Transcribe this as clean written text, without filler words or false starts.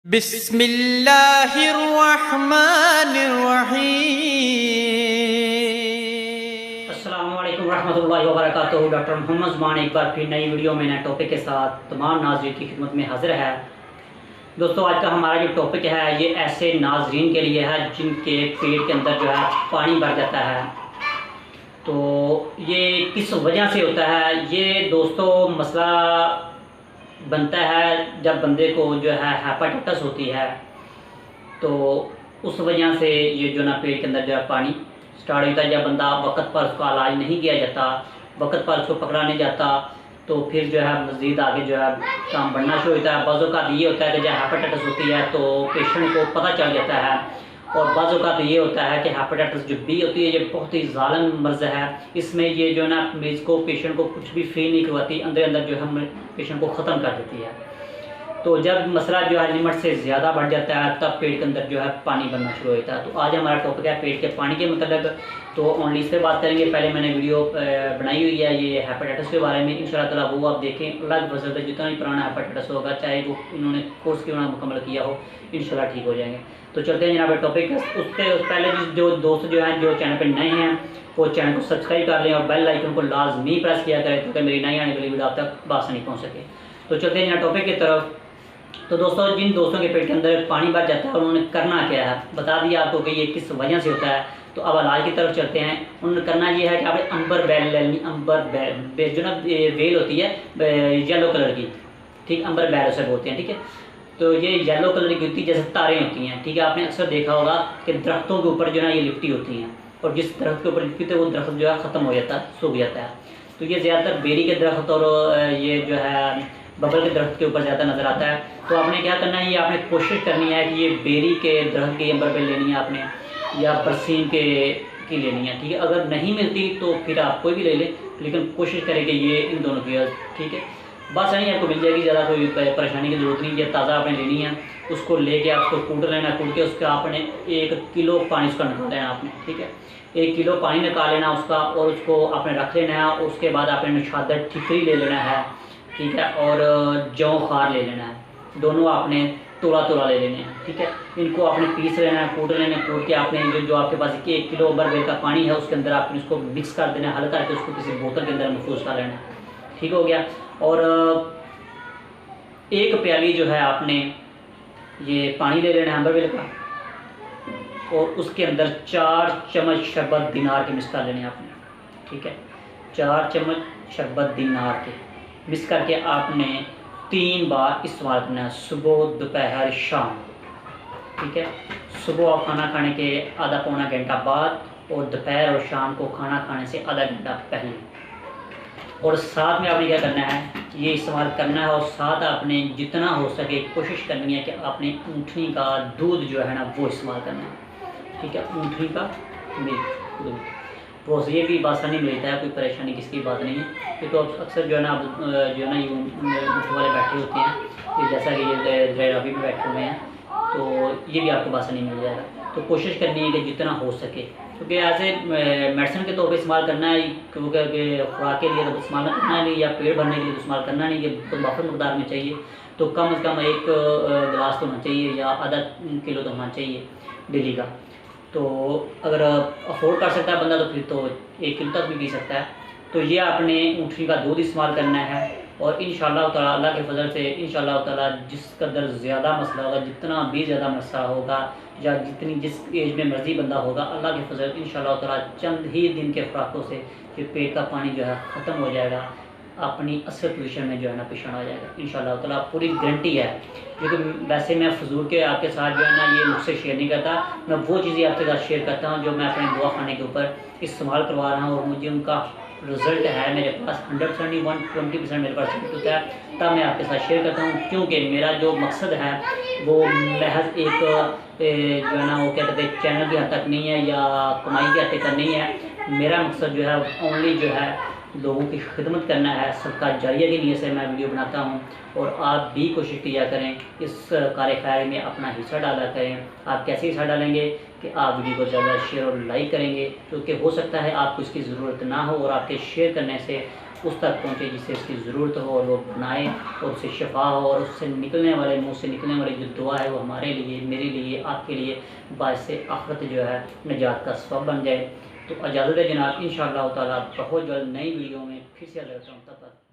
बिस्मिल्लाहिर्रहमानिर्रहीम। अस्सलामुअलैकुम रहमतुल्लाहि व बरकातुहू। डॉक्टर मोहम्मद ज़ुबान एक बार फिर नई वीडियो में नए टॉपिक के साथ तमाम नाज़रीन की खिदमत में हाजिर है। दोस्तों, आज का हमारा जो टॉपिक है ये ऐसे नाज़रीन के लिए है जिनके पेट के अंदर जो है पानी भर जाता है। तो ये किस वजह से होता है? ये दोस्तों मसला बनता है जब बंदे को जो है हेपेटाइटिस होती है, तो उस वजह से ये जो ना पेट के अंदर जो है पानी स्टार्ट होता है। जब बंदा वक्त पर उसका इलाज नहीं किया जाता, वक्त पर उसको पकड़ा नहीं जाता, तो फिर जो है मज़ीद आगे जो है काम बढ़ना शुरू होता है। बाज़ों का ये होता है कि जब हेपेटाइटिस होती है तो पेशेंट को पता चल जाता है, और बाज़ों का ये होता है कि हेपेटाइटिस जो बी होती है ये बहुत ही ज़ालिम मर्ज़ है। इसमें ये जो है ना मरीज़ को, पेशेंट को कुछ भी फील नहीं करवाती, अंदर अंदर जो है पेशेंट को ख़त्म कर देती है। तो जब मसला जो है लिमिट से ज़्यादा बढ़ जाता है तब पेट के अंदर जो है पानी बनना शुरू होता है। तो आज हमारा टॉपिक है पेट के पानी के मतलब। तो ओनली इससे बात करेंगे। पहले मैंने वीडियो बनाई हुई है ये हेपेटाइटिस के बारे में, इंशाल्लाह ताला वो आप देखें। अल्लाह की फज़ल से जितना भी पुराना हेपेटाइटिस होगा, चाहे वो इन्होंने कोर्स क्यों ना मुकम्मल किया हो, इंशाल्लाह ठीक हो जाएंगे। तो चलते हैं जनाब टॉपिक। उससे पहले जो दोस्त जो हैं जो चैनल पर नए हैं वो चैनल को सब्सक्राइब कर लें और बेल आइकन को लाजमी प्रेस किया करें ताकि मेरी नई आने वाली वीडियो आप तक बासानी पहुँच सके। तो चलते हैं जनाब टॉपिक की तरफ। तो दोस्तों, जिन दोस्तों के पेट के अंदर पानी भर जाता है उन्होंने करना क्या है बता दिया आपको कि ये किस वजह से होता है। तो अब इलाज की तरफ चलते हैं। उन्होंने करना ये है कि आपने अंबर बेल लेनी। अंबर बेल जो ना बेल होती है येलो कलर की, ठीक, अंबर बेल उसे बोलते हैं, ठीक है। तो ये येलो कलर की होती है, जैसे तारें होती हैं, ठीक है। आपने अक्सर देखा होगा कि दरख्तों के ऊपर जो ना ये लिपटी होती हैं, और जिस दरख्त के ऊपर लिपटी होती है वो दरख्त जो है ख़त्म हो जाता है, सूख जाता है। तो ये ज़्यादातर बेरी के दरख्त और ये जो है बबल के दरख्त के ऊपर ज़्यादा नज़र आता है। तो आपने क्या करना है, ये आपने कोशिश करनी है कि ये बेरी के दरख्त की अंबर बेल लेनी है आपने, या बरसीम की लेनी है, ठीक है। अगर नहीं मिलती तो फिर आप कोई भी ले लें, लेकिन कोशिश करें कि ये इन दोनों की, ठीक है। बस नहीं आपको मिल जाएगी, ज़्यादा कोई परेशानी की ज़रूरत नहीं है। ताज़ा आपने लेनी है, उसको लेके आपको कूट लेना, कूट के उसका आपने 1 किलो पानी उसका निकाल लेना आपने, ठीक है। 1 किलो पानी निकाल लेना उसका, और उसको आपने रख लेना है। उसके बाद आपने निशादर ठिकरी ले लेना है, ठीक है, और जौ खार ले लेना है। दोनों आपने तोड़ा तोड़ा ले लेने हैं, ठीक है। इनको आपने पीस लेना है, कूट लेना है। कूट के आपने जो आपके पास 1 किलो अंबर बेल का पानी है उसके अंदर आपने उसको मिक्स कर देना है, हल करके उसको किसी बोतल के अंदर महफूज कर लेना है, ठीक हो गया। और 1 प्याली जो है आपने ये पानी ले लेना है अंबर बेल का, और उसके अंदर 4 चम्मच शरबत दिनार के मिक्स कर लेने हैं आपने, ठीक है। 4 चम्मच शरबत दिनार के मिक्स करके आपने 3 बार इस्तेमाल करना है, सुबह, दोपहर, शाम, ठीक है। सुबह आप खाना खाने के आधा पौना घंटा बाद, और दोपहर और शाम को खाना खाने से आधा घंटा पहले। और साथ में आपने क्या करना है, ये इस्तेमाल करना है। और साथ आपने जितना हो सके कोशिश करनी है कि आपने ऊँटनी का दूध जो है ना वो इस्तेमाल करना है, ठीक है। ऊँटनी का मिल्क, दूध, वो ये भी आसानी मिलता है, कोई परेशानी किसी की बात नहीं है। क्योंकि तो अक्सर जो है ना ये ऊँट वाले बैठे होते हैं, ये जैसा कि ये अभी भी बैठे हुए हैं, तो ये भी आपको आसानी मिल जाएगा। तो कोशिश करनी है कि जितना हो सके, क्योंकि ऐसे मेडिसिन के तौर पे इस्तेमाल करना है, क्योंकि खुराक के लिए तो इस्तेमाल करना नहीं, या पेट भरने के लिए तो इस्तेमाल करना नहीं, ये तो वाफर मकदार में चाहिए। तो कम से कम 1 गिलास तो होना चाहिए, या आधा किलो तो होना चाहिए डेली का। तो अगर अफोर्ड कर सकता है बंदा तो फिर तो 1 किलो तक भी पी सकता है। तो ये आपने ऊँटनी का दूध इस्तेमाल करना है। और इंशाअल्लाह ताला अल्लाह के फजल से इंशाअल्लाह ताला जिस कदर ज़्यादा मसला होगा, जितना भी ज़्यादा मसला होगा, या जिस एज में मर्जी बंदा होगा, अल्लाह के फजल इंशाअल्लाह ताला चंद ही दिन के खुराकों से ये पेट का पानी जो है ख़त्म हो जाएगा, अपनी असल पोजीशन में जो है ना पेशेंट आ जाएगा इंशाअल्लाह ताला, पूरी गारंटी है। क्योंकि वैसे मैं फजूल के आपके साथ जो है ना ये मुझसे शेयर नहीं करता, मैं वो चीज़ें आपके साथ शेयर करता हूँ जो मैं अपने दवा खाने के ऊपर इस्तेमाल करवा रहा हूँ, और मुझे उनका रिज़ल्ट है मेरे पास 100% नहीं 120% मेरे पास रिजल्ट होता है, तब मैं आपके साथ शेयर करता हूँ। क्योंकि मेरा जो मकसद है वो महज एक जो है ना वो क्या कहते हैं चैनल की हद तक नहीं है, या कमाई की हद तक नहीं है। मेरा मकसद जो है ओनली जो है लोगों की खिदमत करना है, सबका जारिया की नीयत से मैं वीडियो बनाता हूँ। और आप भी कोशिश किया करें, इस कार्य खैर में अपना हिस्सा डाला करें। आप कैसे हिस्सा डालेंगे कि आप वीडियो को ज़्यादा शेयर और लाइक करेंगे, क्योंकि हो सकता है आपको इसकी ज़रूरत ना हो, और आपके शेयर करने से उस तक पहुँचे जिसे इसकी ज़रूरत हो, और वो बनाए और उससे शफा हो, और उससे निकलने वाले मुँह से निकलने वाली जो दुआ है वो हमारे लिए, मेरे लिए, आपके लिए बाइस आखिरत जो है निजात का सबब बन जाए। तो इजाज़त है जनाब, इंशाअल्लाह ताला बहुत जल्द नई वीडियो में फिर से हाज़िर होता हूँ। तब तक